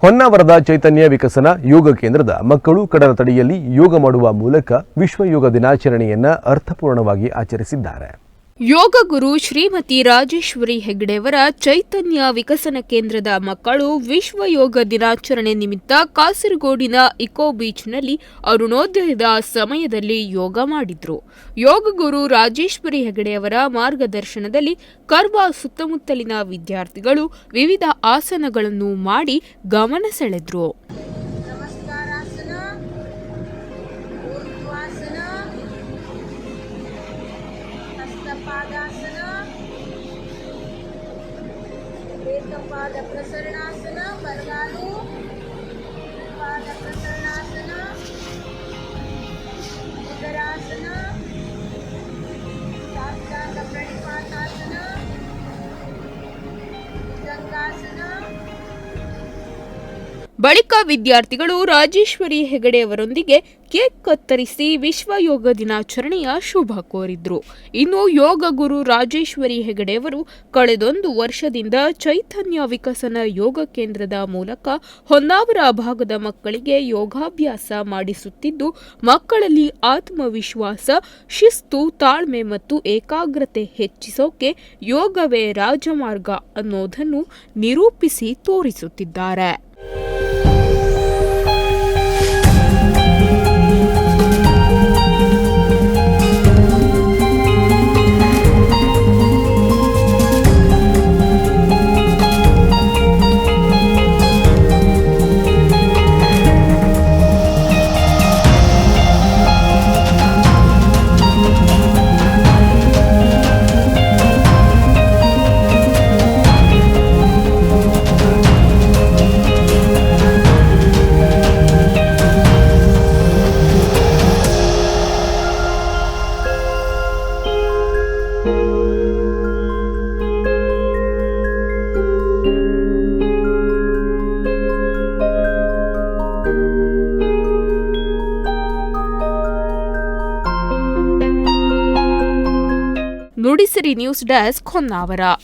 ಹೊನ್ನಾವರದ ಚೈತನ್ಯ ವಿಕಸನ ಯೋಗ ಕೇಂದ್ರದ ಮಕ್ಕಳು ಕಡಲ ತಡಿಯಲ್ಲಿ ಯೋಗ ಮಾಡುವ ಮೂಲಕ ವಿಶ್ವ ಯೋಗ ದಿನಾಚರಣೆಯನ್ನು ಅರ್ಥಪೂರ್ಣವಾಗಿ ಆಚರಿಸಿದ್ದಾರೆ. ಯೋಗ ಗುರು ಶ್ರೀಮತಿ ರಾಜೇಶ್ವರಿ ಹೆಗ್ಡೆಯವರ ಚೈತನ್ಯ ವಿಕಸನ ಕೇಂದ್ರದ ಮಕ್ಕಳು ವಿಶ್ವ ಯೋಗ ದಿನಾಚರಣೆ ನಿಮಿತ್ತ ಕಾಸರಗೋಡಿನ ಇಕೋ ಬೀಚ್ನಲ್ಲಿ ಅರುಣೋದಯದ ಸಮಯದಲ್ಲಿ ಯೋಗ ಮಾಡಿದ್ರು. ಯೋಗ ಗುರು ರಾಜೇಶ್ವರಿ ಹೆಗ್ಡೆಯವರ ಮಾರ್ಗದರ್ಶನದಲ್ಲಿ ಕರ್ವಾ ಸುತ್ತಮುತ್ತಲಿನ ವಿದ್ಯಾರ್ಥಿಗಳು ವಿವಿಧ ಆಸನಗಳನ್ನು ಮಾಡಿ ಗಮನ ಸೆಳೆದ್ರು. ಪಾದಾಸನ, ಏಕಪಾದ ಪ್ರಸರಣಾಸನ, ಬಲಗಾಲು ಪಾದ ಪ್ರಸರಣಾಸನ, ಉದರಾಸನ, ಸಾಷ್ಟಾಂಗ ಪ್ರಣಿಪಾತಾಸನ, ಭುಜಂಗಾಸನ. ಬಳಿಕ ವಿದ್ಯಾರ್ಥಿಗಳು ರಾಜೇಶ್ವರಿ ಹೆಗಡೆಯವರೊಂದಿಗೆ ಕೇಕ್ ಕತ್ತರಿಸಿ ವಿಶ್ವ ಯೋಗ ದಿನಾಚರಣೆಯ ಶುಭ ಕೋರಿದ್ರು. ಇನ್ನು ಯೋಗ ಗುರು ರಾಜೇಶ್ವರಿ ಹೆಗಡೆಯವರು ಕಳೆದೊಂದು ವರ್ಷದಿಂದ ಚೈತನ್ಯ ವಿಕಸನ ಯೋಗ ಕೇಂದ್ರದ ಮೂಲಕ ಹೊನ್ನಾವರ ಭಾಗದ ಮಕ್ಕಳಿಗೆ ಯೋಗಾಭ್ಯಾಸ ಮಾಡಿಸುತ್ತಿದ್ದು, ಮಕ್ಕಳಲ್ಲಿ ಆತ್ಮವಿಶ್ವಾಸ, ಶಿಸ್ತು, ತಾಳ್ಮೆ ಮತ್ತು ಏಕಾಗ್ರತೆ ಹೆಚ್ಚಿಸೋಕೆ ಯೋಗವೇ ರಾಜಮಾರ್ಗ ಅನ್ನೋದನ್ನು ನಿರೂಪಿಸಿ ತೋರಿಸುತ್ತಿದ್ದಾರೆ. Nudisiri news desk Honnavar.